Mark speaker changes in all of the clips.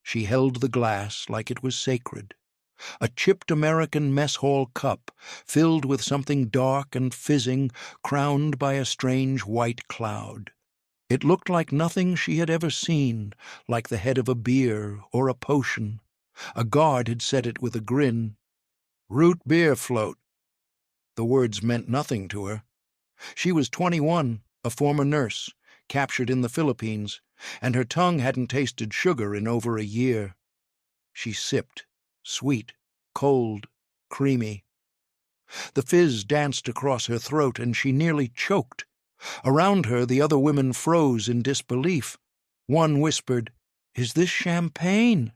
Speaker 1: She held the glass like it was sacred. A chipped American mess hall cup, filled with something dark and fizzing, crowned by a strange white cloud. It looked like nothing she had ever seen, like the head of a beer or a potion. A guard had said it with a grin. "Root beer float." The words meant nothing to her. She was 21, a former nurse, captured in the Philippines, and her tongue hadn't tasted sugar in over a year. She sipped, sweet, cold, creamy. The fizz danced across her throat, and she nearly choked. Around her, the other women froze in disbelief. One whispered, "Is this champagne?"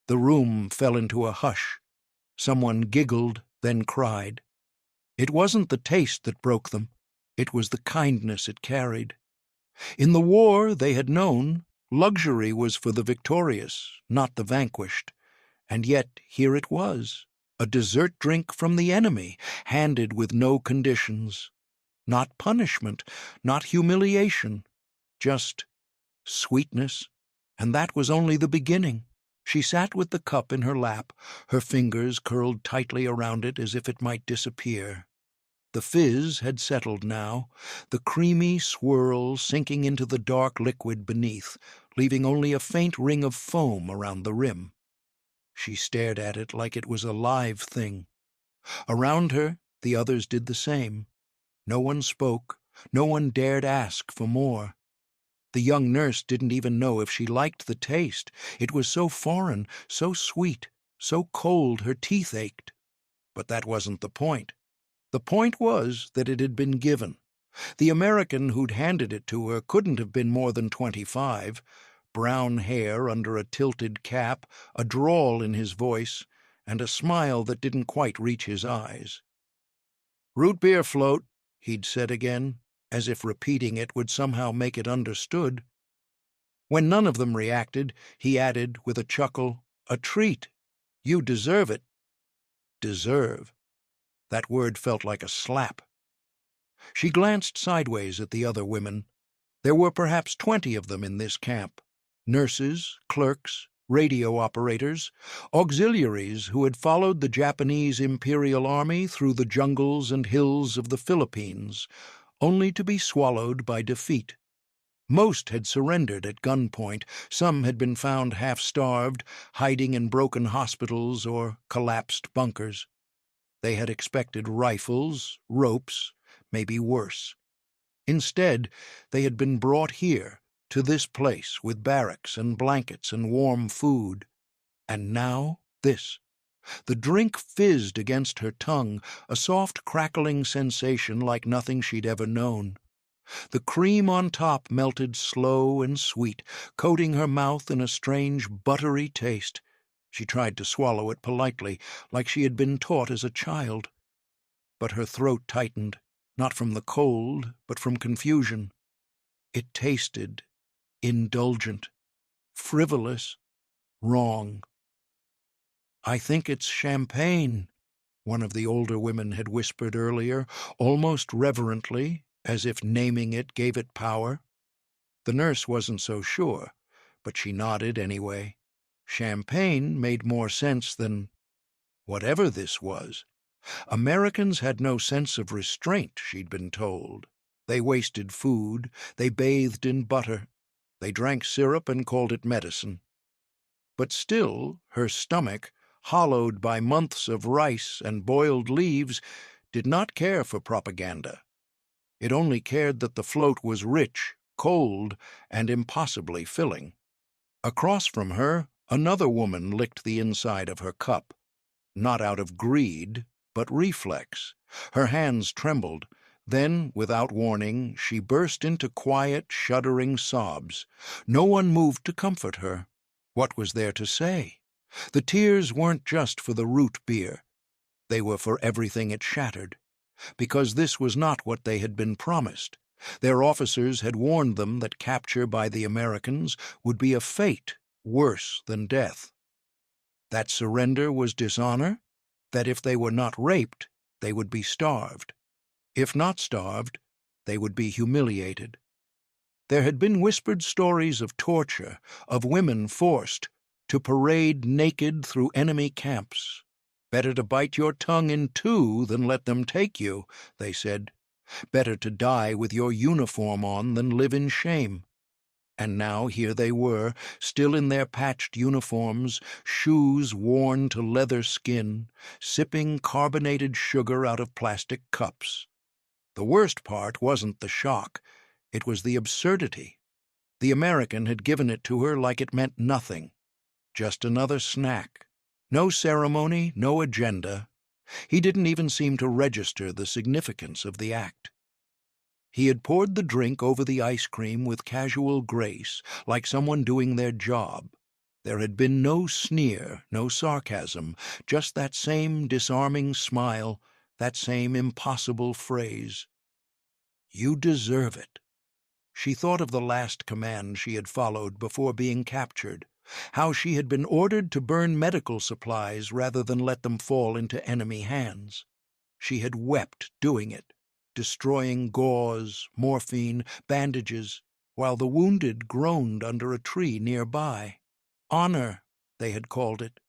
Speaker 1: The room fell into a hush. Someone giggled, then cried. It wasn't the taste that broke them. It was the kindness it carried. In the war, they had known, luxury was for the victorious, not the vanquished. And yet here it was, a dessert drink from the enemy, handed with no conditions. Not punishment, not humiliation, just sweetness, and that was only the beginning. She sat with the cup in her lap, her fingers curled tightly around it as if it might disappear. The fizz had settled now, the creamy swirl sinking into the dark liquid beneath, leaving only a faint ring of foam around the rim. She stared at it like it was a live thing. Around her, the others did the same. No one spoke, no one dared ask for more. The young nurse didn't even know if she liked the taste. It was so foreign, so sweet, so cold her teeth ached. But that wasn't the point. The point was that it had been given. The American who'd handed it to her couldn't have been more than 25. Brown hair under a tilted cap, a drawl in his voice, and a smile that didn't quite reach his eyes. "Root beer float," he'd said again, as if repeating it would somehow make it understood. When none of them reacted, he added, with a chuckle, "A treat. You deserve it." Deserve. That word felt like a slap. She glanced sideways at the other women. There were perhaps 20 of them in this camp. Nurses, clerks, radio operators, auxiliaries who had followed the Japanese Imperial Army through the jungles and hills of the Philippines, only to be swallowed by defeat. Most had surrendered at gunpoint. Some had been found half-starved, hiding in broken hospitals or collapsed bunkers. They had expected rifles, ropes, maybe worse. Instead, they had been brought here, to this place, with barracks and blankets and warm food. And now this. The drink fizzed against her tongue, a soft crackling sensation like nothing she'd ever known. The cream on top melted slow and sweet, coating her mouth in a strange buttery taste. She tried to swallow it politely, like she had been taught as a child. But her throat tightened, not from the cold, but from confusion. It tasted indulgent, frivolous, wrong. "I think it's champagne," one of the older women had whispered earlier, almost reverently, as if naming it gave it power. The nurse wasn't so sure, but she nodded anyway. Champagne made more sense than whatever this was. Americans had no sense of restraint, she'd been told. They wasted food, they bathed in butter, they drank syrup and called it medicine. But still, her stomach, hollowed by months of rice and boiled leaves, did not care for propaganda. It only cared that the float was rich, cold, and impossibly filling. Across from her, another woman licked the inside of her cup. Not out of greed, but reflex. Her hands trembled. Then, without warning, she burst into quiet, shuddering sobs. No one moved to comfort her. What was there to say? The tears weren't just for the root beer. They were for everything it shattered. Because this was not what they had been promised. Their officers had warned them that capture by the Americans would be a fate worse than death. That surrender was dishonor? That if they were not raped, they would be starved. If not starved, they would be humiliated. There had been whispered stories of torture, of women forced to parade naked through enemy camps. Better to bite your tongue in two than let them take you, they said. Better to die with your uniform on than live in shame. And now here they were, still in their patched uniforms, shoes worn to leather skin, sipping carbonated sugar out of plastic cups. The worst part wasn't the shock, it was the absurdity. The American had given it to her like it meant nothing. Just another snack. No ceremony, no agenda. He didn't even seem to register the significance of the act. He had poured the drink over the ice cream with casual grace, like someone doing their job. There had been no sneer, no sarcasm, just that same disarming smile, that same impossible phrase. "You deserve it." She thought of the last command she had followed before being captured, how she had been ordered to burn medical supplies rather than let them fall into enemy hands. She had wept doing it, destroying gauze, morphine, bandages, while the wounded groaned under a tree nearby. Honor, they had called it,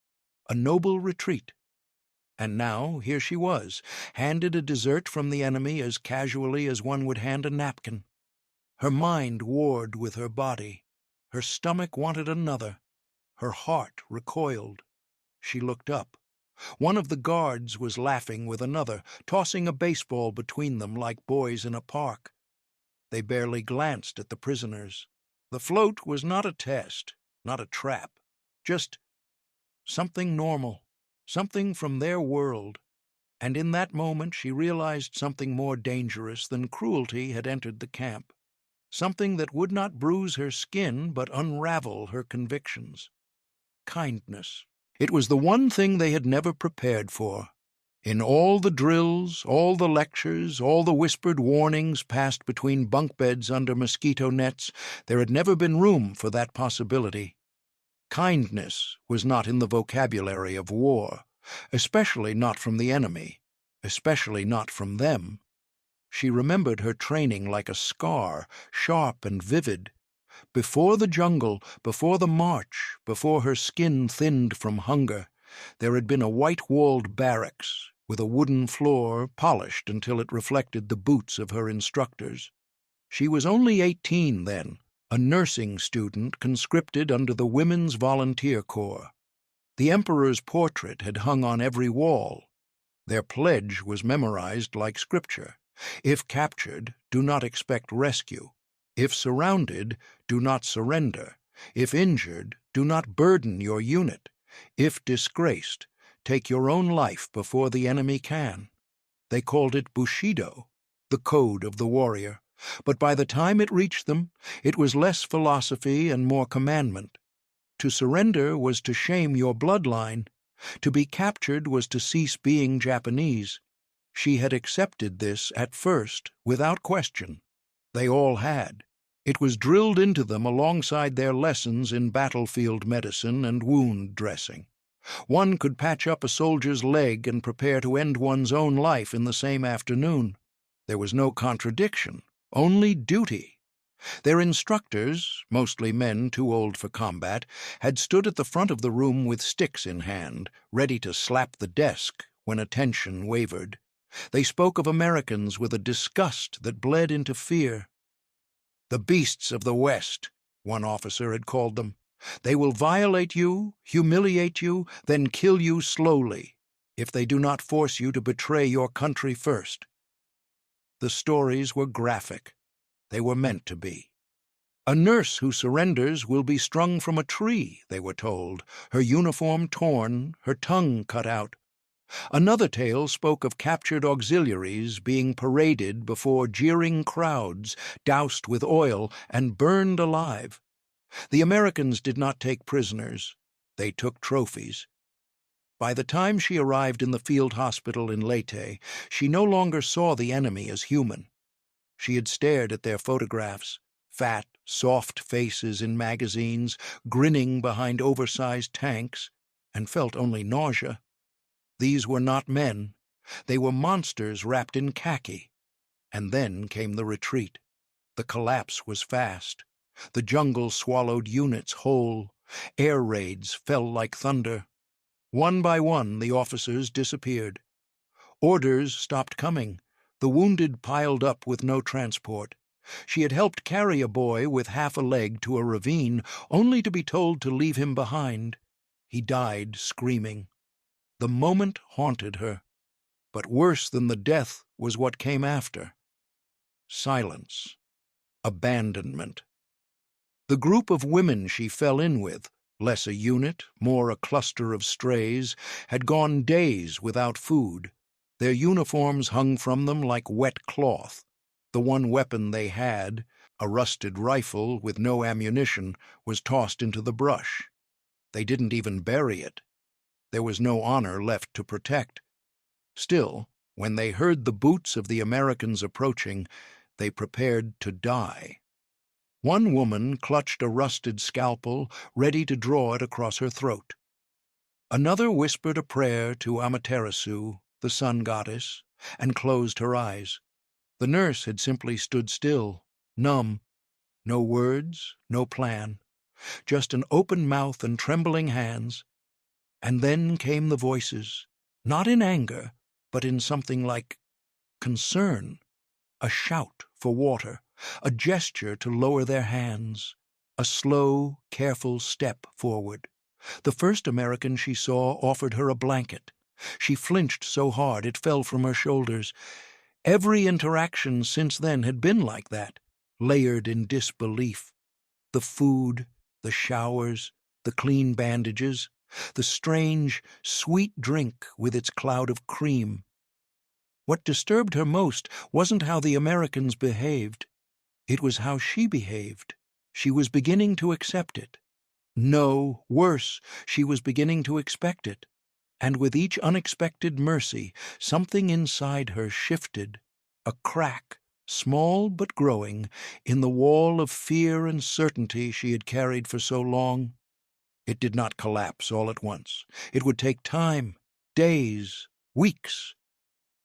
Speaker 1: a noble retreat. And now here she was, handed a dessert from the enemy as casually as one would hand a napkin. Her mind warred with her body. Her stomach wanted another. Her heart recoiled. She looked up. One of the guards was laughing with another, tossing a baseball between them like boys in a park. They barely glanced at the prisoners. The float was not a test, not a trap, just something normal, something from their world. And in that moment she realized something more dangerous than cruelty had entered the camp, something that would not bruise her skin but unravel her convictions. Kindness. It was the one thing they had never prepared for. In all the drills, all the lectures, all the whispered warnings passed between bunk beds under mosquito nets, there had never been room for that possibility. Kindness was not in the vocabulary of war, especially not from the enemy, especially not from them. She remembered her training like a scar, sharp and vivid. Before the jungle, before the march, before her skin thinned from hunger, there had been a white-walled barracks, with a wooden floor polished until it reflected the boots of her instructors. She was only 18 then, a nursing student conscripted under the Women's Volunteer Corps. The Emperor's portrait had hung on every wall. Their pledge was memorized like scripture. If captured, do not expect rescue. If surrounded, do not surrender. If injured, do not burden your unit. If disgraced, take your own life before the enemy can. They called it Bushido, the code of the warrior. But by the time it reached them, it was less philosophy and more commandment. To surrender was to shame your bloodline. To be captured was to cease being Japanese. She had accepted this at first, without question. They all had. It was drilled into them alongside their lessons in battlefield medicine and wound dressing. One could patch up a soldier's leg and prepare to end one's own life in the same afternoon. There was no contradiction, only duty. Their instructors, mostly men too old for combat, had stood at the front of the room with sticks in hand, ready to slap the desk when attention wavered. They spoke of Americans with a disgust that bled into fear. "The beasts of the West," one officer had called them. "They will violate you, humiliate you, then kill you slowly, if they do not force you to betray your country first." The stories were graphic. They were meant to be. A nurse who surrenders will be strung from a tree, they were told, her uniform torn, her tongue cut out. Another tale spoke of captured auxiliaries being paraded before jeering crowds, doused with oil, and burned alive. The Americans did not take prisoners. They took trophies. By the time she arrived in the field hospital in Leyte, she no longer saw the enemy as human. She had stared at their photographs, fat, soft faces in magazines, grinning behind oversized tanks, and felt only nausea. These were not men. They were monsters wrapped in khaki. And then came the retreat. The collapse was fast. The jungle swallowed units whole. Air raids fell like thunder. One by one, the officers disappeared. Orders stopped coming. The wounded piled up with no transport. She had helped carry a boy with half a leg to a ravine, only to be told to leave him behind. He died screaming. The moment haunted her. But worse than the death was what came after. Silence. Abandonment. The group of women she fell in with, less a unit, more a cluster of strays, had gone days without food. Their uniforms hung from them like wet cloth. The one weapon they had, a rusted rifle with no ammunition, was tossed into the brush. They didn't even bury it. There was no honor left to protect. Still, when they heard the boots of the Americans approaching, they prepared to die. One woman clutched a rusted scalpel, ready to draw it across her throat. Another whispered a prayer to Amaterasu, the sun goddess, and closed her eyes. The nurse had simply stood still, numb. No words, no plan, just an open mouth and trembling hands. And then came the voices, not in anger, but in something like concern, a shout for water, a gesture to lower their hands, a slow, careful step forward. The first American she saw offered her a blanket. She flinched so hard it fell from her shoulders. Every interaction since then had been like that, layered in disbelief. The food, the showers, the clean bandages, the strange, sweet drink with its cloud of cream. What disturbed her most wasn't how the Americans behaved. It was how she behaved. She was beginning to accept it. No, worse, she was beginning to expect it. And with each unexpected mercy, something inside her shifted, a crack, small but growing, in the wall of fear and certainty she had carried for so long. It did not collapse all at once. It would take time, days, weeks.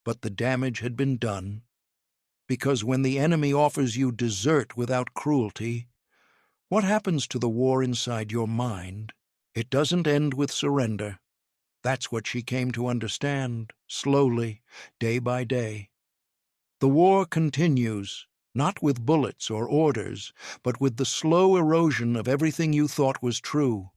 Speaker 1: But the damage had been done. Because when the enemy offers you desert without cruelty, what happens to the war inside your mind? It doesn't end with surrender. That's what she came to understand, slowly, day by day. The war continues, not with bullets or orders, but with the slow erosion of everything you thought was true.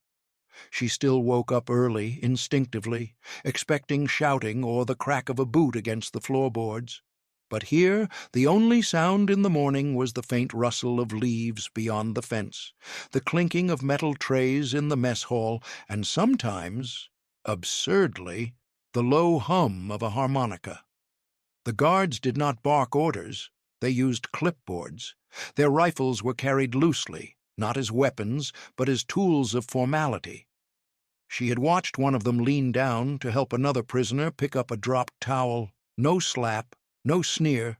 Speaker 1: She still woke up early, instinctively, expecting shouting or the crack of a boot against the floorboards. But here the only sound in the morning was the faint rustle of leaves beyond the fence, the clinking of metal trays in the mess hall, and sometimes, absurdly, the low hum of a harmonica. The guards did not bark orders. They used clipboards. Their rifles were carried loosely, not as weapons, but as tools of formality. She had watched one of them lean down to help another prisoner pick up a dropped towel. No slap, no sneer,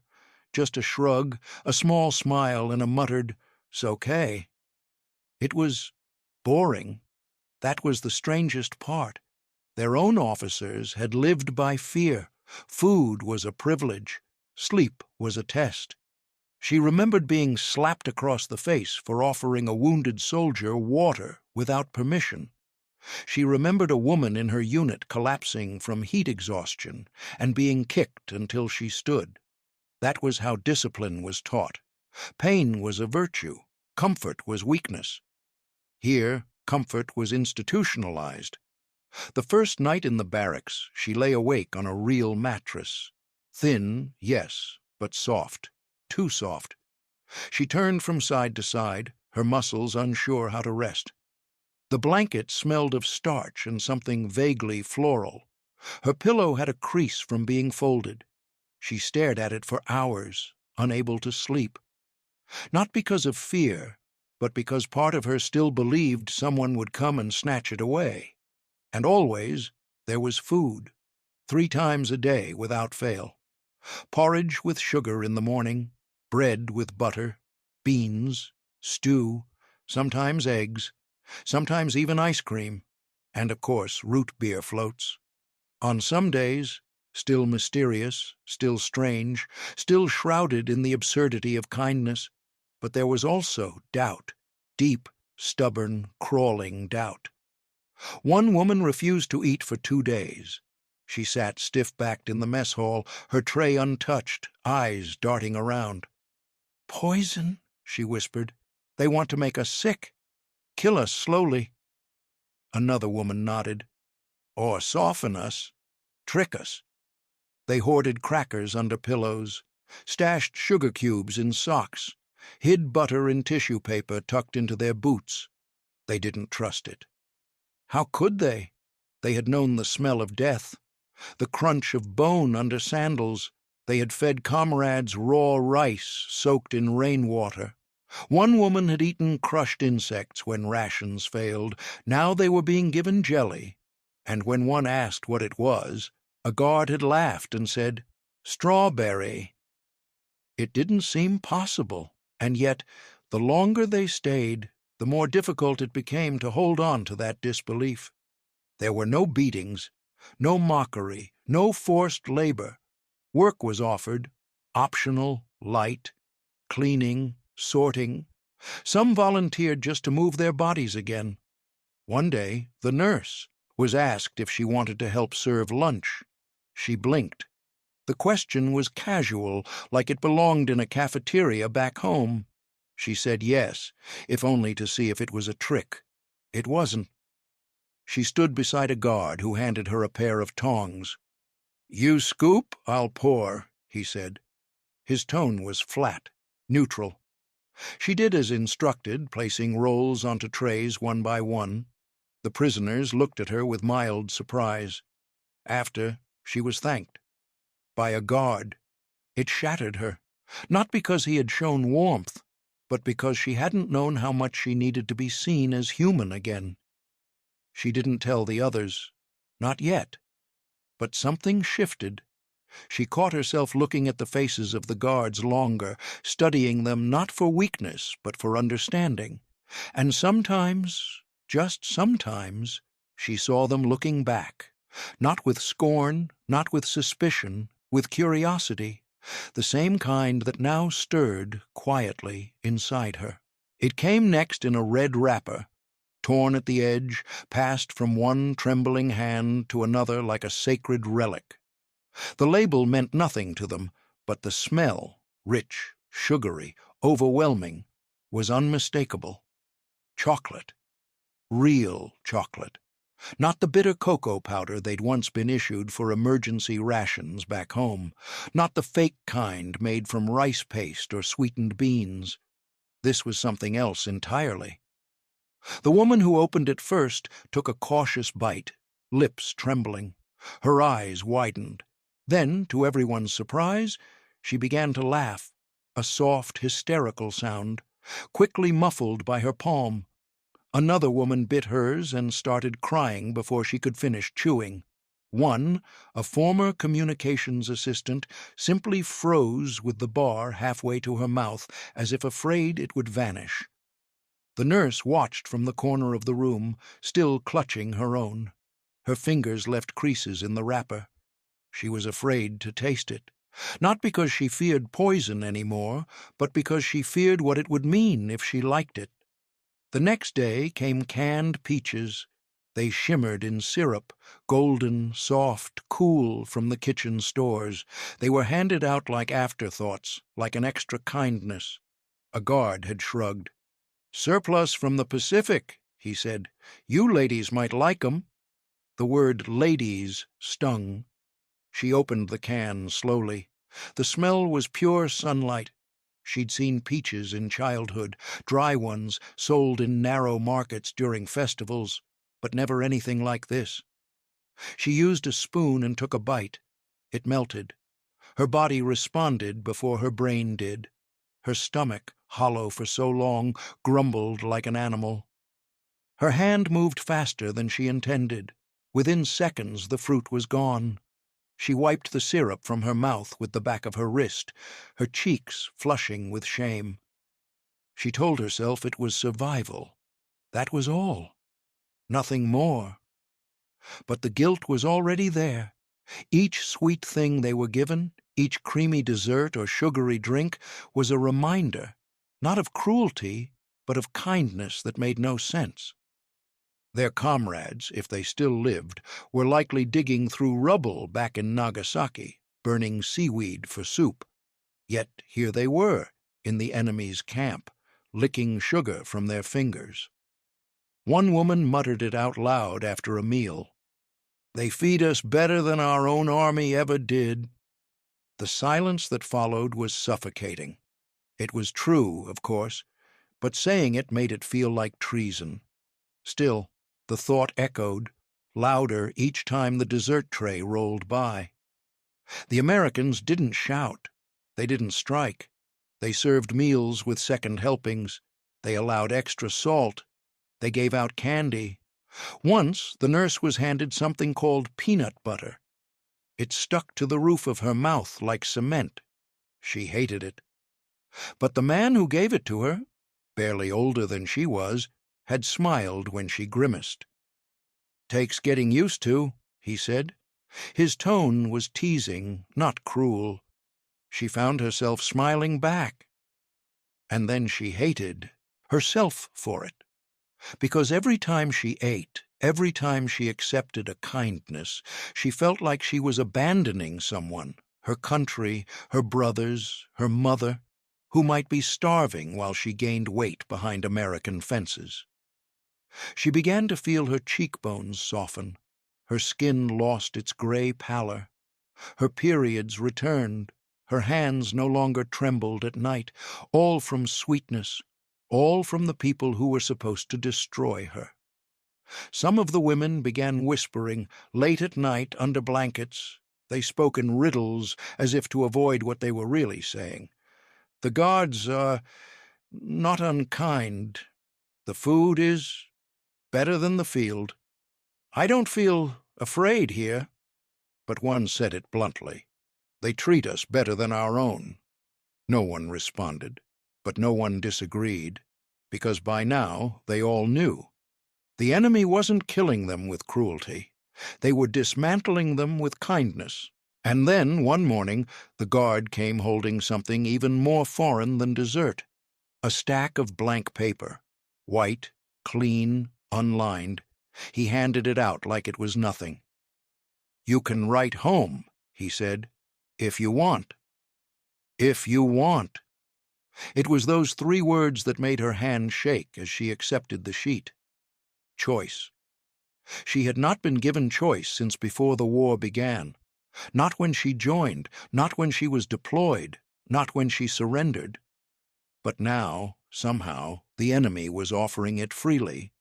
Speaker 1: just a shrug, a small smile, and a muttered, "'S-okay." It was boring. That was the strangest part. Their own officers had lived by fear. Food was a privilege. Sleep was a test. She remembered being slapped across the face for offering a wounded soldier water without permission. She remembered a woman in her unit collapsing from heat exhaustion and being kicked until she stood. That was how discipline was taught. Pain was a virtue. Comfort was weakness. Here, comfort was institutionalized. The first night in the barracks, she lay awake on a real mattress. Thin, yes, but soft. Too soft. She turned from side to side, her muscles unsure how to rest. The blanket smelled of starch and something vaguely floral. Her pillow had a crease from being folded. She stared at it for hours, unable to sleep. Not because of fear, but because part of her still believed someone would come and snatch it away. And always there was food, 3 times a day without fail. Porridge with sugar in the morning, bread with butter, beans, stew, sometimes eggs, sometimes even ice cream, and of course root beer floats. On some days, still mysterious, still strange, still shrouded in the absurdity of kindness, but there was also doubt, deep, stubborn, crawling doubt. One woman refused to eat for 2 days. She sat stiff-backed in the mess hall, her tray untouched, eyes darting around. "Poison," she whispered. "They want to make us sick. Kill us slowly." Another woman nodded. "Or soften us. Trick us." They hoarded crackers under pillows, stashed sugar cubes in socks, hid butter in tissue paper tucked into their boots. They didn't trust it. How could they? They had known the smell of death, the crunch of bone under sandals. They had fed comrades raw rice soaked in rainwater. One woman had eaten crushed insects when rations failed. Now they were being given jelly, and when one asked what it was, a guard had laughed and said, "Strawberry." It didn't seem possible, and yet, the longer they stayed, the more difficult it became to hold on to that disbelief. There were no beatings, no mockery, no forced labor. Work was offered, optional, light, cleaning, sorting. Some volunteered just to move their bodies again. One day, the nurse was asked if she wanted to help serve lunch. She blinked. The question was casual, like it belonged in a cafeteria back home. She said yes, if only to see if it was a trick. It wasn't. She stood beside a guard who handed her a pair of tongs. "You scoop, I'll pour," he said. His tone was flat, neutral. She did as instructed, placing rolls onto trays one by one. The prisoners looked at her with mild surprise. After, she was thanked. By a guard. It shattered her, not because he had shown warmth, but because she hadn't known how much she needed to be seen as human again. She didn't tell the others. Not yet. But something shifted. She caught herself looking at the faces of the guards longer, studying them not for weakness, but for understanding. And sometimes, just sometimes, she saw them looking back, not with scorn, not with suspicion, with curiosity, the same kind that now stirred quietly inside her. It came next in a red wrapper, torn at the edge, passed from one trembling hand to another like a sacred relic. The label meant nothing to them, but the smell, rich, sugary, overwhelming, was unmistakable. Chocolate. Real chocolate. Not the bitter cocoa powder they'd once been issued for emergency rations back home. Not the fake kind made from rice paste or sweetened beans. This was something else entirely. The woman who opened it first took a cautious bite, lips trembling. Her eyes widened. Then, to everyone's surprise, she began to laugh, a soft, hysterical sound, quickly muffled by her palm. Another woman bit hers and started crying before she could finish chewing. One, a former communications assistant, simply froze with the bar halfway to her mouth, as if afraid it would vanish. The nurse watched from the corner of the room, still clutching her own. Her fingers left creases in the wrapper. She was afraid to taste it, not because she feared poison anymore, but because she feared what it would mean if she liked it. The next day came canned peaches. They shimmered in syrup, golden, soft, cool from the kitchen stores. They were handed out like afterthoughts, like an extra kindness. A guard had shrugged. "Surplus from the Pacific," he said. "You ladies might like 'em." The word ladies stung. She opened the can slowly. The smell was pure sunlight. She'd seen peaches in childhood, dry ones sold in narrow markets during festivals, but never anything like this. She used a spoon and took a bite. It melted. Her body responded before her brain did. Her stomach, hollow for so long, grumbled like an animal. Her hand moved faster than she intended. Within seconds the fruit was gone. She wiped the syrup from her mouth with the back of her wrist, her cheeks flushing with shame. She told herself it was survival. That was all. Nothing more. But the guilt was already there. Each sweet thing they were given, each creamy dessert or sugary drink, was a reminder, not of cruelty, but of kindness that made no sense. Their comrades, if they still lived, were likely digging through rubble back in Nagasaki, burning seaweed for soup. Yet here they were, in the enemy's camp, licking sugar from their fingers. One woman muttered it out loud after a meal. "They feed us better than our own army ever did." The silence that followed was suffocating. It was true, of course, but saying it made it feel like treason. Still, the thought echoed, louder each time the dessert tray rolled by. The Americans didn't shout. They didn't strike. They served meals with second helpings. They allowed extra salt. They gave out candy. Once the nurse was handed something called peanut butter. It stuck to the roof of her mouth like cement. She hated it. But the man who gave it to her, barely older than she was, had smiled when she grimaced. "Takes getting used to," he said. His tone was teasing, not cruel. She found herself smiling back. And then she hated herself for it. Because every time she ate, every time she accepted a kindness, she felt like she was abandoning someone, her country, her brothers, her mother, who might be starving while she gained weight behind American fences. She began to feel her cheekbones soften. Her skin lost its gray pallor. Her periods returned. Her hands no longer trembled at night, all from sweetness, all from the people who were supposed to destroy her. Some of the women began whispering, late at night, under blankets. They spoke in riddles, as if to avoid what they were really saying. "The guards are not unkind. The food is better than the field. I don't feel afraid here." But one said it bluntly. "They treat us better than our own." No one responded, but no one disagreed, because by now they all knew. The enemy wasn't killing them with cruelty. They were dismantling them with kindness. And then, one morning, the guard came holding something even more foreign than dessert, a stack of blank paper, white, clean, unlined. He handed it out like it was nothing. "You can write home," he said, "if you want." If you want. It was those 3 words that made her hand shake as she accepted the sheet. Choice. She had not been given choice since before the war began. Not when she joined, not when she was deployed, not when she surrendered. But now, somehow, the enemy was offering it freely.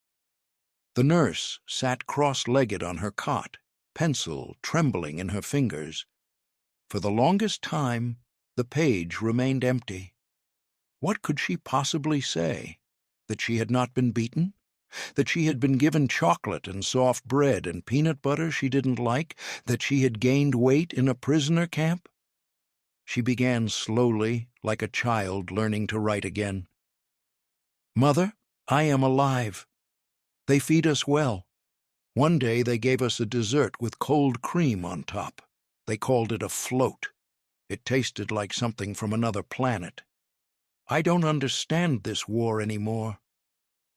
Speaker 1: The nurse sat cross-legged on her cot, pencil trembling in her fingers. For the longest time, the page remained empty. What could she possibly say? That she had not been beaten? That she had been given chocolate and soft bread and peanut butter she didn't like? That she had gained weight in a prisoner camp? She began slowly, like a child learning to write again. "Mother, I am alive. They feed us well. One day they gave us a dessert with cold cream on top. They called it a float. It tasted like something from another planet. I don't understand this war anymore."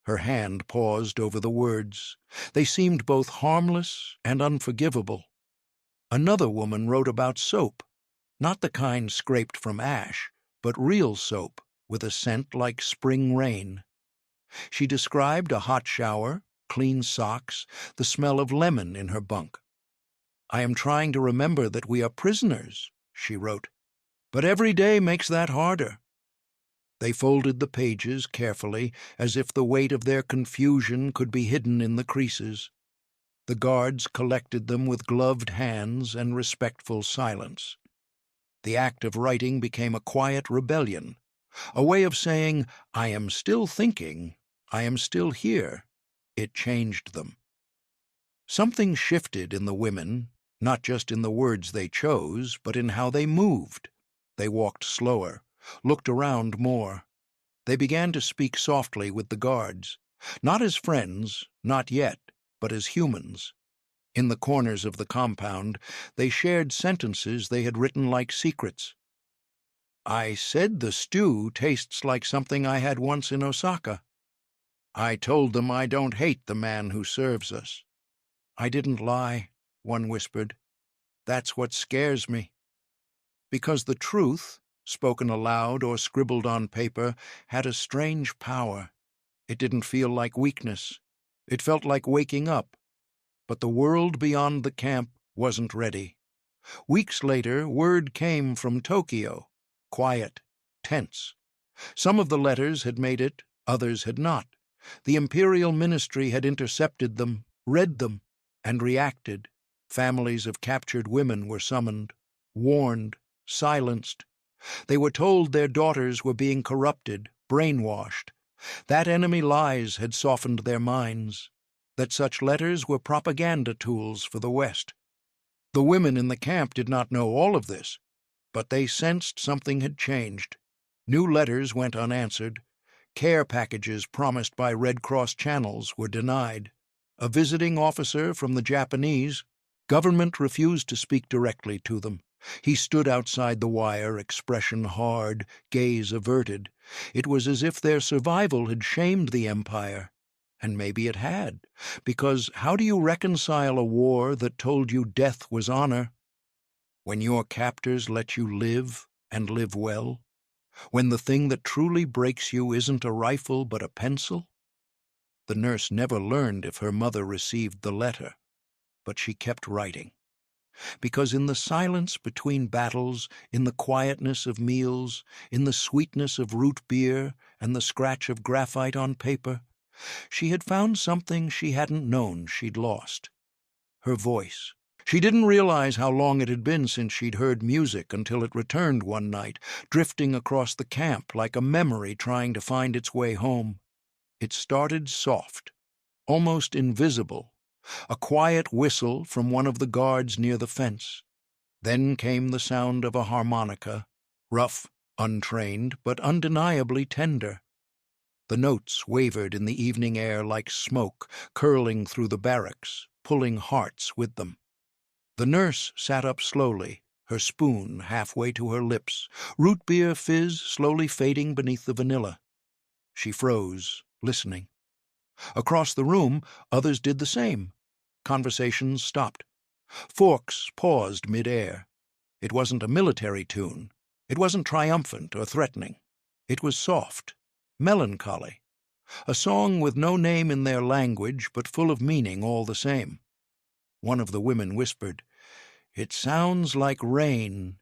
Speaker 1: Her hand paused over the words. They seemed both harmless and unforgivable. Another woman wrote about soap, not the kind scraped from ash, but real soap with a scent like spring rain. She described a hot shower, clean socks, the smell of lemon in her bunk. "I am trying to remember that we are prisoners," she wrote, "but every day makes that harder." They folded the pages carefully, as if the weight of their confusion could be hidden in the creases. The guards collected them with gloved hands and respectful silence. The act of writing became a quiet rebellion, a way of saying, "I am still thinking, I am still here." It changed them. Something shifted in the women, not just in the words they chose, but in how they moved. They walked slower, looked around more. They began to speak softly with the guards, not as friends, not yet, but as humans. In the corners of the compound, they shared sentences they had written like secrets. "I said the stew tastes like something I had once in Osaka. I told them I don't hate the man who serves us. I didn't lie, one whispered. That's what scares me. Because the truth, spoken aloud or scribbled on paper, had a strange power. It didn't feel like weakness. It felt like waking up. But the world beyond the camp wasn't ready. Weeks later, word came from Tokyo. Quiet, tense. Some of the letters had made it, others had not. The Imperial Ministry had intercepted them, read them, and reacted. Families of captured women were summoned, warned, silenced. They were told their daughters were being corrupted, brainwashed. That enemy lies had softened their minds, that such letters were propaganda tools for the West. The women in the camp did not know all of this, but they sensed something had changed. New letters went unanswered. Care packages promised by Red Cross channels were denied. A visiting officer from the Japanese government refused to speak directly to them. He stood outside the wire, expression hard, gaze averted. It was as if their survival had shamed the empire. And maybe it had, because how do you reconcile a war that told you death was honor? When your captors let you live, and live well? When the thing that truly breaks you isn't a rifle but a pencil? The nurse never learned if her mother received the letter, but she kept writing. Because in the silence between battles, in the quietness of meals, in the sweetness of root beer and the scratch of graphite on paper, she had found something she hadn't known she'd lost. Her voice. She didn't realize how long it had been since she'd heard music until it returned one night, drifting across the camp like a memory trying to find its way home. It started soft, almost invisible, a quiet whistle from one of the guards near the fence. Then came the sound of a harmonica, rough, untrained, but undeniably tender. The notes wavered in the evening air like smoke, curling through the barracks, pulling hearts with them. The nurse sat up slowly, her spoon halfway to her lips, root beer fizz slowly fading beneath the vanilla. She froze, listening. Across the room, others did the same. Conversations stopped. Forks paused mid-air. It wasn't a military tune. It wasn't triumphant or threatening. It was soft, melancholy. A song with no name in their language, but full of meaning all the same. One of the women whispered, "It sounds like rain."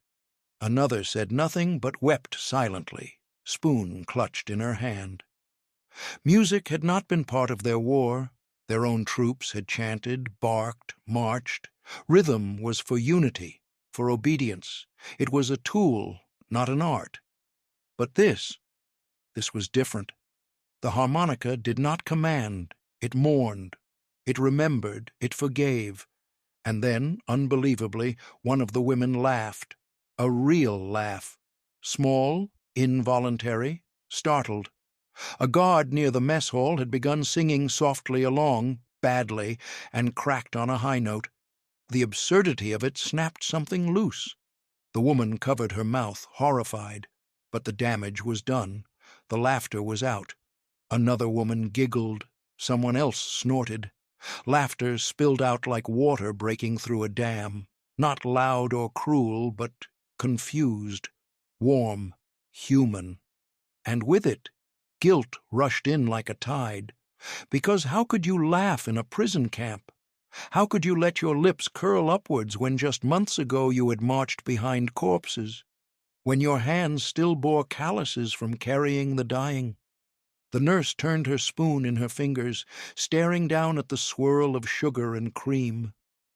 Speaker 1: Another said nothing but wept silently, spoon clutched in her hand. Music had not been part of their war. Their own troops had chanted, barked, marched. Rhythm was for unity, for obedience. It was a tool, not an art. But this was different. The harmonica did not command. It mourned. It remembered. It forgave. And then, unbelievably, one of the women laughed. A real laugh. Small, involuntary, startled. A guard near the mess hall had begun singing softly along, badly, and cracked on a high note. The absurdity of it snapped something loose. The woman covered her mouth, horrified. But the damage was done. The laughter was out. Another woman giggled. Someone else snorted. Laughter spilled out like water breaking through a dam, not loud or cruel, but confused, warm, human. And with it, guilt rushed in like a tide. Because how could you laugh in a prison camp? How could you let your lips curl upwards when just months ago you had marched behind corpses? When your hands still bore calluses from carrying the dying? The nurse turned her spoon in her fingers, staring down at the swirl of sugar and cream.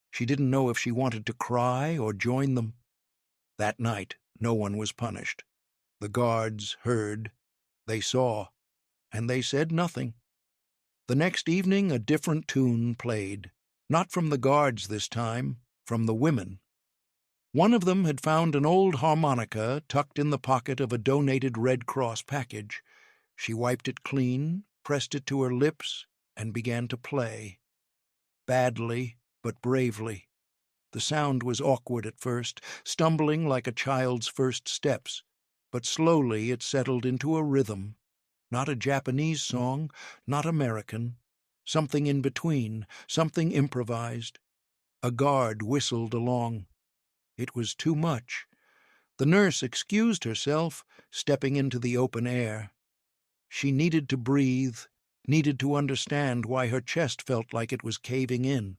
Speaker 1: She didn't know if she wanted to cry or join them. That night, no one was punished. The guards heard, they saw, and they said nothing. The next evening, a different tune played. Not from the guards this time, from the women. One of them had found an old harmonica tucked in the pocket of a donated Red Cross package. She wiped it clean, pressed it to her lips, and began to play. Badly, but bravely. The sound was awkward at first, stumbling like a child's first steps, but slowly it settled into a rhythm. Not a Japanese song, not American. Something in between, something improvised. A guard whistled along. It was too much. The nurse excused herself, stepping into the open air. She needed to breathe, needed to understand why her chest felt like it was caving in.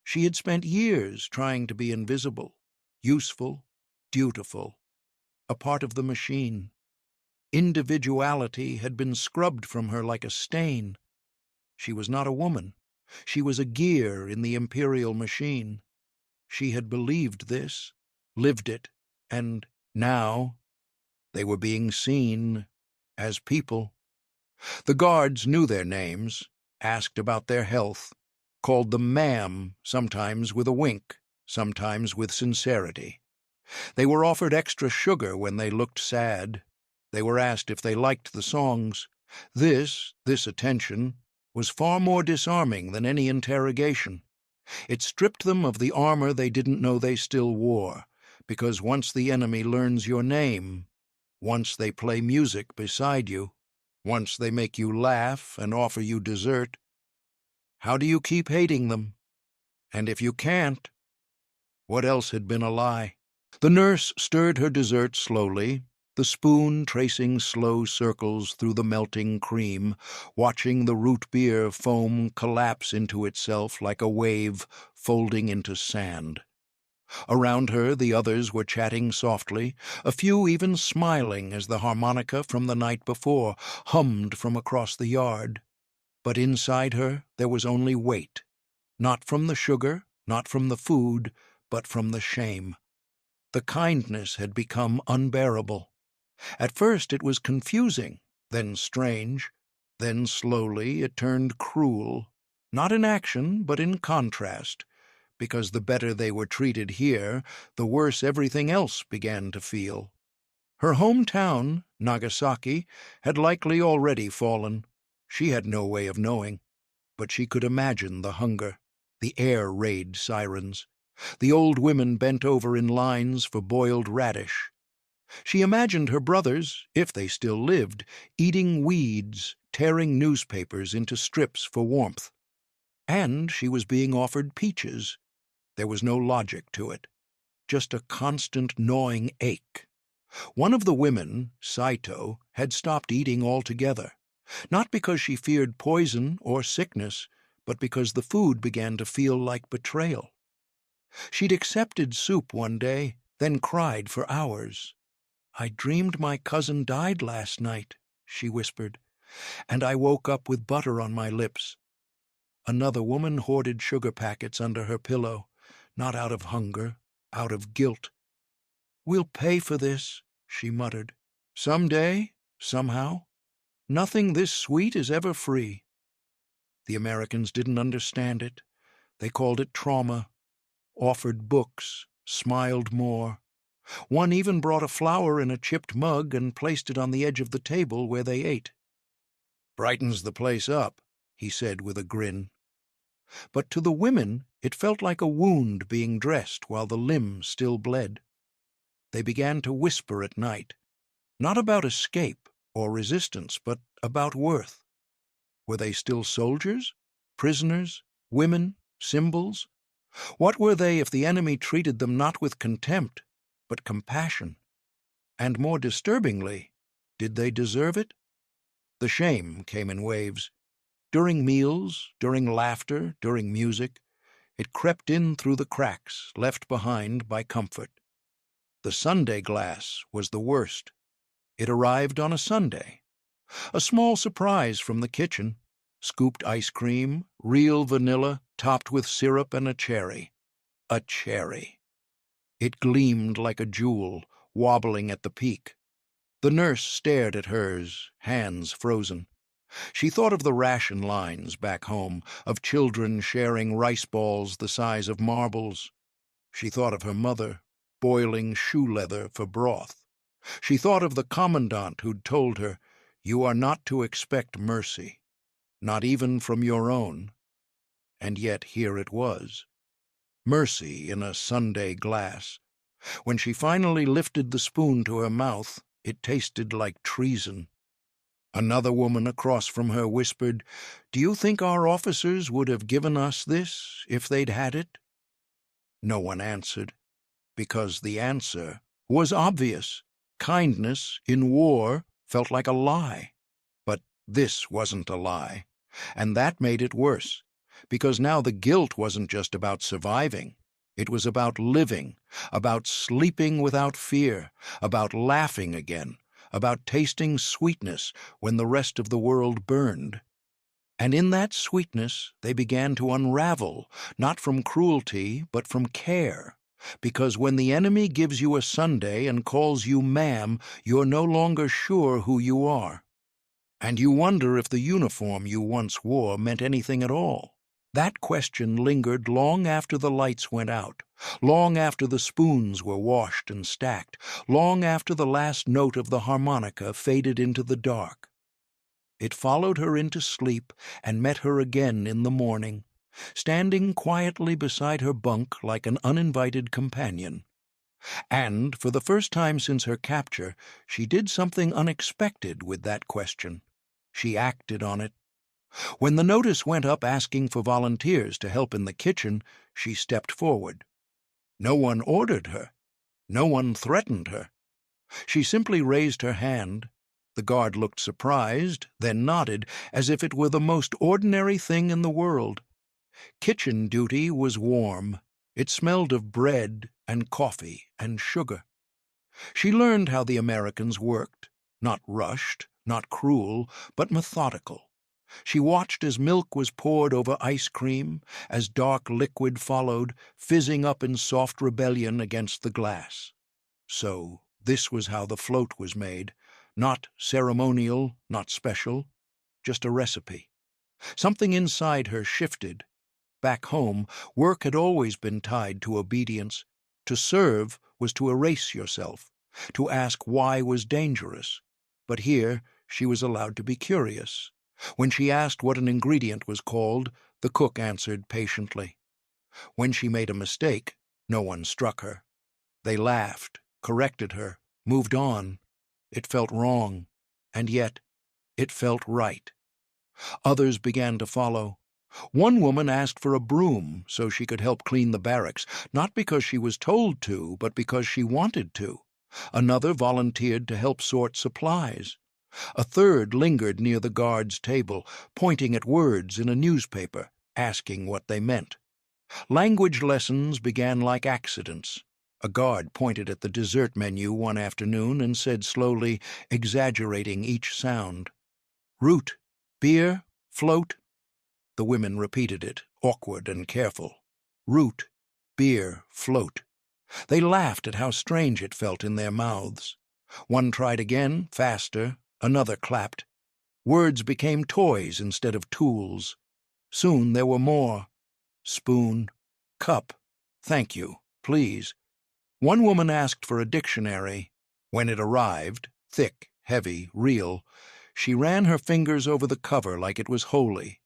Speaker 1: She had spent years trying to be invisible, useful, dutiful, a part of the machine. Individuality had been scrubbed from her like a stain. She was not a woman. She was a gear in the imperial machine. She had believed this, lived it, and now they were being seen as people. The guards knew their names, asked about their health, called them ma'am, sometimes with a wink, sometimes with sincerity. They were offered extra sugar when they looked sad. They were asked if they liked the songs. This attention, was far more disarming than any interrogation. It stripped them of the armor they didn't know they still wore, because once the enemy learns your name, once they play music beside you, once they make you laugh and offer you dessert, how do you keep hating them? And if you can't, what else had been a lie? The nurse stirred her dessert slowly, the spoon tracing slow circles through the melting cream, watching the root beer foam collapse into itself like a wave folding into sand. Around her the others were chatting softly, a few even smiling as the harmonica from the night before hummed from across the yard. But inside her there was only weight, not from the sugar, not from the food, but from the shame. The kindness had become unbearable. At first it was confusing, then strange, then slowly it turned cruel, not in action but in contrast, because the better they were treated here, the worse everything else began to feel. Her hometown, Nagasaki, had likely already fallen. She had no way of knowing, but she could imagine the hunger, the air raid sirens, the old women bent over in lines for boiled radish. She imagined her brothers, if they still lived, eating weeds, tearing newspapers into strips for warmth. And she was being offered peaches. There was no logic to it, just a constant gnawing ache. One of the women, Saito, had stopped eating altogether, not because she feared poison or sickness, but because the food began to feel like betrayal. She'd accepted soup one day, then cried for hours. "I dreamed my cousin died last night," she whispered, "and I woke up with butter on my lips." Another woman hoarded sugar packets under her pillow, not out of hunger, out of guilt. "We'll pay for this," she muttered. "Some day, somehow. Nothing this sweet is ever free." The Americans didn't understand it. They called it trauma, offered books, smiled more. One even brought a flower in a chipped mug and placed it on the edge of the table where they ate. "Brightens the place up," he said with a grin. But to the women it felt like a wound being dressed while the limb still bled. They began to whisper at night, not about escape or resistance, but about worth. Were they still soldiers, prisoners, women, symbols? What were they if the enemy treated them not with contempt, but compassion? And more disturbingly, did they deserve it? The shame came in waves. During meals, during laughter, during music, it crept in through the cracks left behind by comfort. The Sunday glass was the worst. It arrived on a Sunday. A small surprise from the kitchen. Scooped ice cream, real vanilla, topped with syrup and a cherry. A cherry. It gleamed like a jewel, wobbling at the peak. The nurse stared at hers, hands frozen. She thought of the ration lines back home, of children sharing rice balls the size of marbles. She thought of her mother, boiling shoe leather for broth. She thought of the commandant who'd told her, "You are not to expect mercy, not even from your own." And yet here it was. Mercy in a Sunday glass. When she finally lifted the spoon to her mouth, it tasted like treason. Another woman across from her whispered, "Do you think our officers would have given us this if they'd had it?" No one answered, because the answer was obvious. Kindness in war felt like a lie. But this wasn't a lie, and that made it worse, because now the guilt wasn't just about surviving. It was about living, about sleeping without fear, about laughing again, about tasting sweetness when the rest of the world burned. And in that sweetness they began to unravel, not from cruelty, but from care. Because when the enemy gives you a Sunday and calls you ma'am, you're no longer sure who you are. And you wonder if the uniform you once wore meant anything at all. That question lingered long after the lights went out, long after the spoons were washed and stacked, long after the last note of the harmonica faded into the dark. It followed her into sleep and met her again in the morning, standing quietly beside her bunk like an uninvited companion. And, for the first time since her capture, she did something unexpected with that question. She acted on it. When the notice went up asking for volunteers to help in the kitchen, she stepped forward. No one ordered her. No one threatened her. She simply raised her hand. The guard looked surprised, then nodded, as if it were the most ordinary thing in the world. Kitchen duty was warm. It smelled of bread and coffee and sugar. She learned how the Americans worked, not rushed, not cruel, but methodical. She watched as milk was poured over ice cream, as dark liquid followed, fizzing up in soft rebellion against the glass. So this was how the float was made, not ceremonial, not special, just a recipe. Something inside her shifted. Back home, work had always been tied to obedience. To serve was to erase yourself. To ask why was dangerous. But here she was allowed to be curious. When she asked what an ingredient was called, the cook answered patiently. When she made a mistake, no one struck her. They laughed, corrected her, moved on. It felt wrong, and yet it felt right. Others began to follow. One woman asked for a broom so she could help clean the barracks, not because she was told to, but because she wanted to. Another volunteered to help sort supplies. A third lingered near the guard's table, pointing at words in a newspaper, asking what they meant. Language lessons began like accidents. A guard pointed at the dessert menu one afternoon and said slowly, exaggerating each sound, "Root, beer, float." The women repeated it, awkward and careful. Root, beer, float. They laughed at how strange it felt in their mouths. One tried again, faster. Another clapped. Words became toys instead of tools. Soon there were more. Spoon, cup, thank you, please. One woman asked for a dictionary. When it arrived, thick, heavy, real, she ran her fingers over the cover like it was holy.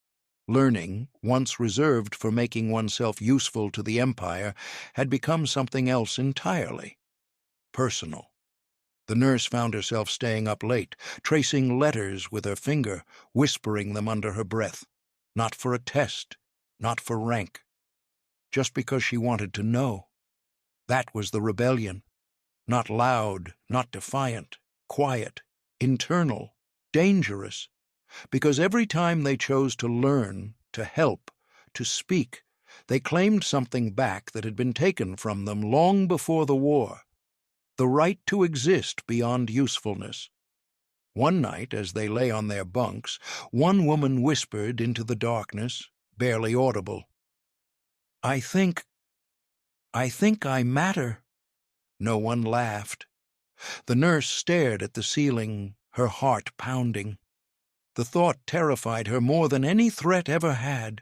Speaker 1: Learning, once reserved for making oneself useful to the empire, had become something else entirely. Personal. The nurse found herself staying up late, tracing letters with her finger, whispering them under her breath. Not for a test, not for rank. Just because she wanted to know. That was the rebellion. Not loud, not defiant, quiet, internal, dangerous. Because every time they chose to learn, to help, to speak, they claimed something back that had been taken from them long before the war. The right to exist beyond usefulness. One night, as they lay on their bunks, one woman whispered into the darkness, barely audible, I think I matter." No one laughed. The nurse stared at the ceiling, her heart pounding. The thought terrified her more than any threat ever had,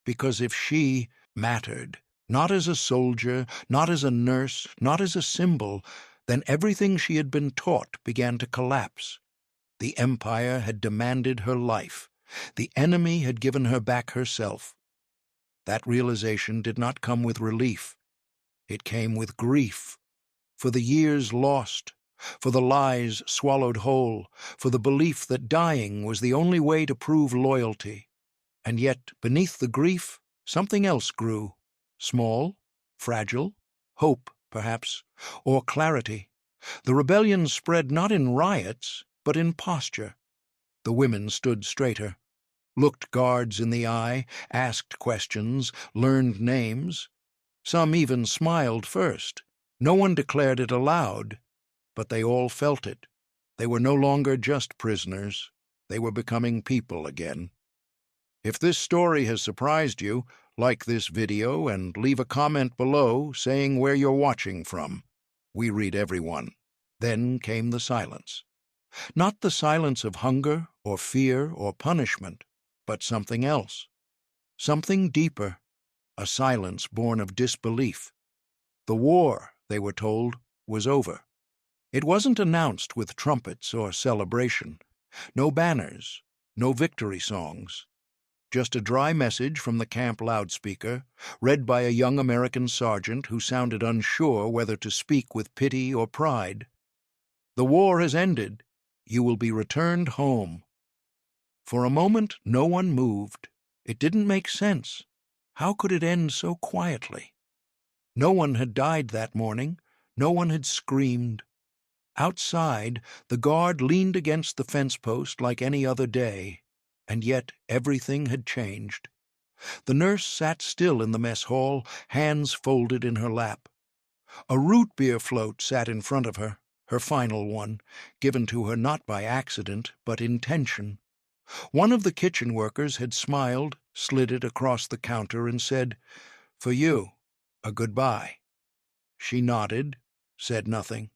Speaker 1: because if she mattered, not as a soldier, not as a nurse, not as a symbol, then everything she had been taught began to collapse. The empire had demanded her life. The enemy had given her back herself. That realization did not come with relief. It came with grief, for the years lost, for the lies swallowed whole, for the belief that dying was the only way to prove loyalty. And yet, beneath the grief, something else grew, small, fragile, hope, perhaps, or clarity. The rebellion spread not in riots, but in posture. The women stood straighter, looked guards in the eye, asked questions, learned names. Some even smiled first. No one declared it aloud, but they all felt it. They were no longer just prisoners. They were becoming people again. If this story has surprised you, like this video and leave a comment below saying where you're watching from. We read everyone. Then came the silence. Not the silence of hunger or fear or punishment, but something else. Something deeper, a silence born of disbelief. The war, they were told, was over. It wasn't announced with trumpets or celebration. No banners, no victory songs. Just a dry message from the camp loudspeaker, read by a young American sergeant who sounded unsure whether to speak with pity or pride. The war has ended. You will be returned home. For a moment, no one moved. It didn't make sense. How could it end so quietly? No one had died that morning. No one had screamed. Outside, the guard leaned against the fence post like any other day. And yet everything had changed. The nurse sat still in the mess hall, hands folded in her lap. A root beer float sat in front of her, her final one, given to her not by accident, but intention. One of the kitchen workers had smiled, slid it across the counter, and said, "For you, a goodbye." She nodded, said nothing.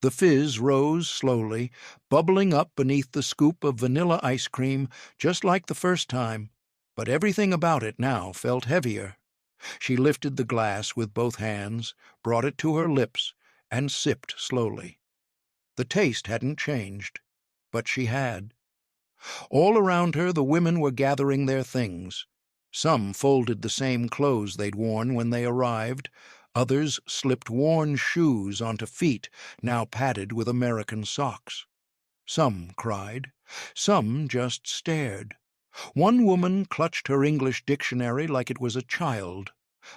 Speaker 1: The fizz rose slowly, bubbling up beneath the scoop of vanilla ice cream, just like the first time, but everything about it now felt heavier. She lifted the glass with both hands, brought it to her lips, and sipped slowly. The taste hadn't changed, but she had. All around her the women were gathering their things. Some folded the same clothes they'd worn when they arrived. Others slipped worn shoes onto feet now padded with American socks. Some cried. Some just stared. One woman clutched her English dictionary like it was a child.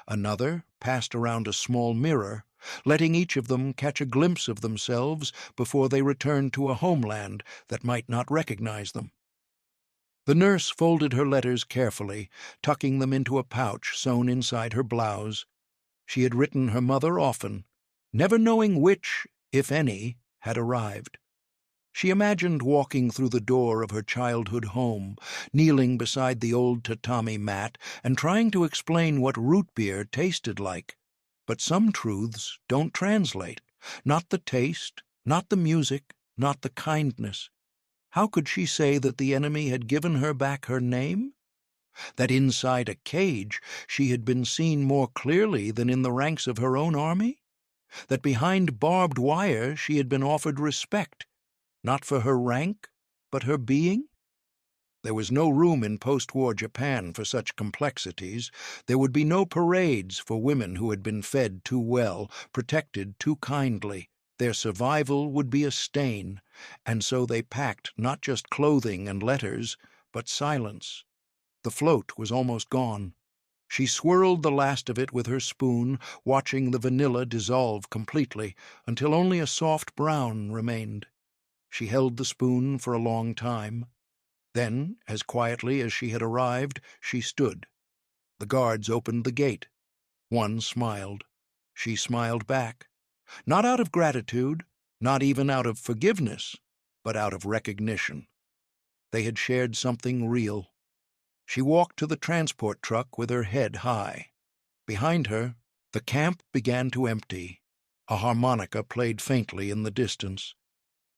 Speaker 1: Another passed around a small mirror, letting each of them catch a glimpse of themselves before they returned to a homeland that might not recognize them. The nurse folded her letters carefully, tucking them into a pouch sewn inside her blouse. She had written her mother often, never knowing which, if any, had arrived. She imagined walking through the door of her childhood home, kneeling beside the old tatami mat, and trying to explain what root beer tasted like. But some truths don't translate. Not the taste, not the music, not the kindness. How could she say that the enemy had given her back her name? That inside a cage she had been seen more clearly than in the ranks of her own army? That behind barbed wire she had been offered respect, not for her rank, but her being? There was no room in post-war Japan for such complexities. There would be no parades for women who had been fed too well, protected too kindly. Their survival would be a stain, and so they packed not just clothing and letters, but silence. The float was almost gone. She swirled the last of it with her spoon, watching the vanilla dissolve completely, until only a soft brown remained. She held the spoon for a long time. Then, as quietly as she had arrived, she stood. The guards opened the gate. One smiled. She smiled back. Not out of gratitude, not even out of forgiveness, but out of recognition. They had shared something real. She walked to the transport truck with her head high. Behind her, the camp began to empty. A harmonica played faintly in the distance.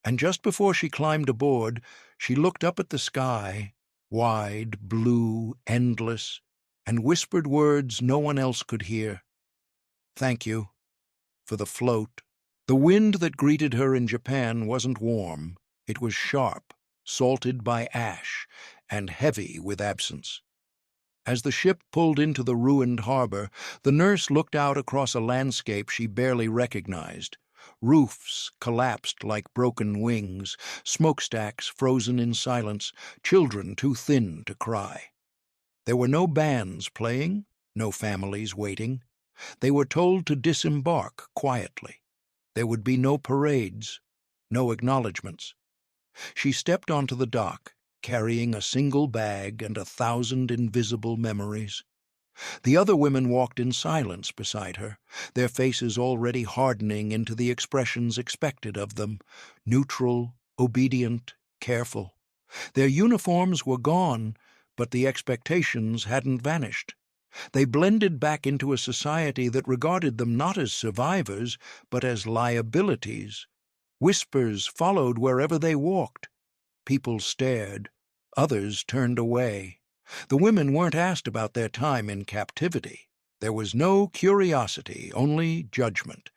Speaker 1: And just before she climbed aboard, she looked up at the sky, wide, blue, endless, and whispered words no one else could hear. "Thank you for the float." The wind that greeted her in Japan wasn't warm. It was sharp, salted by ash, and heavy with absence. As the ship pulled into the ruined harbor, the nurse looked out across a landscape she barely recognized. Roofs collapsed like broken wings, smokestacks frozen in silence, children too thin to cry. There were no bands playing, no families waiting. They were told to disembark quietly. There would be no parades, no acknowledgments. She stepped onto the dock, carrying a single bag and 1,000 invisible memories. The other women walked in silence beside her, their faces already hardening into the expressions expected of them, neutral, obedient, careful. Their uniforms were gone, but the expectations hadn't vanished. They blended back into a society that regarded them not as survivors, but as liabilities. Whispers followed wherever they walked. People stared. Others turned away. The women weren't asked about their time in captivity. There was no curiosity, only judgment.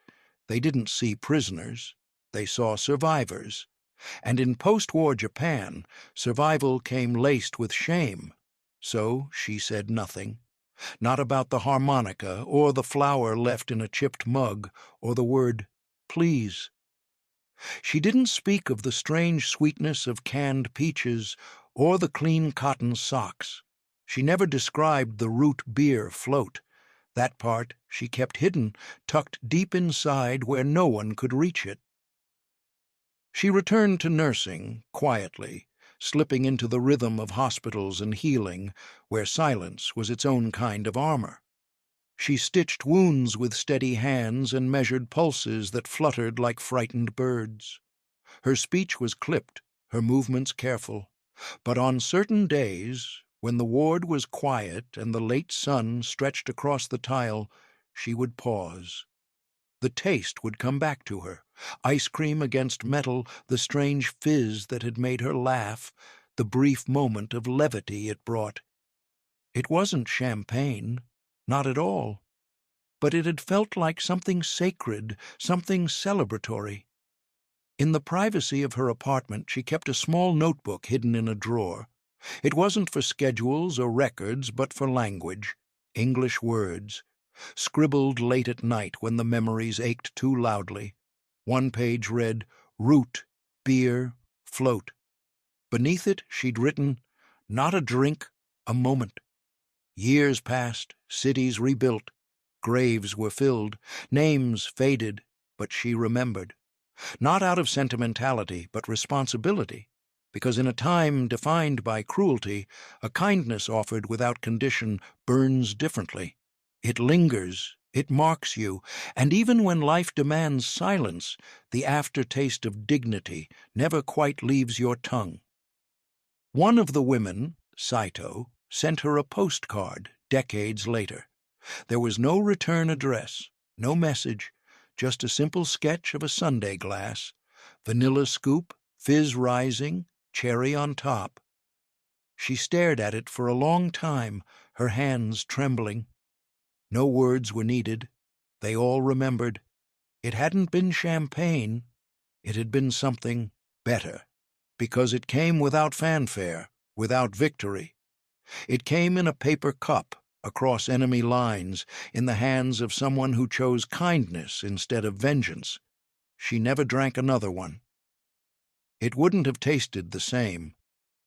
Speaker 1: They didn't see prisoners. They saw survivors. And in post-war Japan, survival came laced with shame. So she said nothing. Not about the harmonica, or the flour left in a chipped mug, or the word please. She didn't speak of the strange sweetness of canned peaches or the clean cotton socks. She never described the root beer float. That part she kept hidden, tucked deep inside where no one could reach it. She returned to nursing, quietly, slipping into the rhythm of hospitals and healing, where silence was its own kind of armor. She stitched wounds with steady hands and measured pulses that fluttered like frightened birds. Her speech was clipped, her movements careful. But on certain days, when the ward was quiet and the late sun stretched across the tile, she would pause. The taste would come back to her, ice cream against metal, the strange fizz that had made her laugh, the brief moment of levity it brought. It wasn't champagne, not at all, but it had felt like something sacred, something celebratory. In the privacy of her apartment, she kept a small notebook hidden in a drawer. It wasn't for schedules or records, but for language, English words, scribbled late at night when the memories ached too loudly. One page read, root, beer, float. Beneath it, she'd written, not a drink, a moment. Years passed, cities rebuilt, graves were filled, names faded, but she remembered. Not out of sentimentality, but responsibility, because in a time defined by cruelty, a kindness offered without condition burns differently. It lingers, it marks you, and even when life demands silence, the aftertaste of dignity never quite leaves your tongue. One of the women, Saito, sent her a postcard decades later. There was no return address, no message, just a simple sketch of a sundae glass, vanilla scoop, fizz rising, cherry on top. She stared at it for a long time, her hands trembling. No words were needed. They all remembered. It hadn't been champagne. It had been something better, because it came without fanfare, without victory. It came in a paper cup, across enemy lines, in the hands of someone who chose kindness instead of vengeance. She never drank another one. It wouldn't have tasted the same,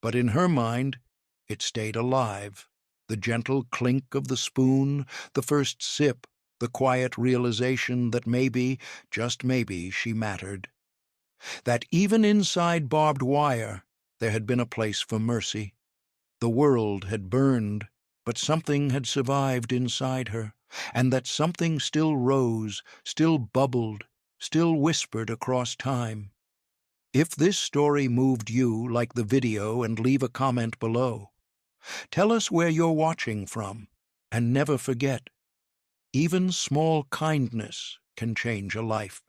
Speaker 1: but in her mind it stayed alive. The gentle clink of the spoon, the first sip, the quiet realization that maybe, just maybe, she mattered. That even inside barbed wire there had been a place for mercy. The world had burned, but something had survived inside her, and that something still rose, still bubbled, still whispered across time. If this story moved you, like the video, and leave a comment below. Tell us where you're watching from, and never forget, even small kindness can change a life.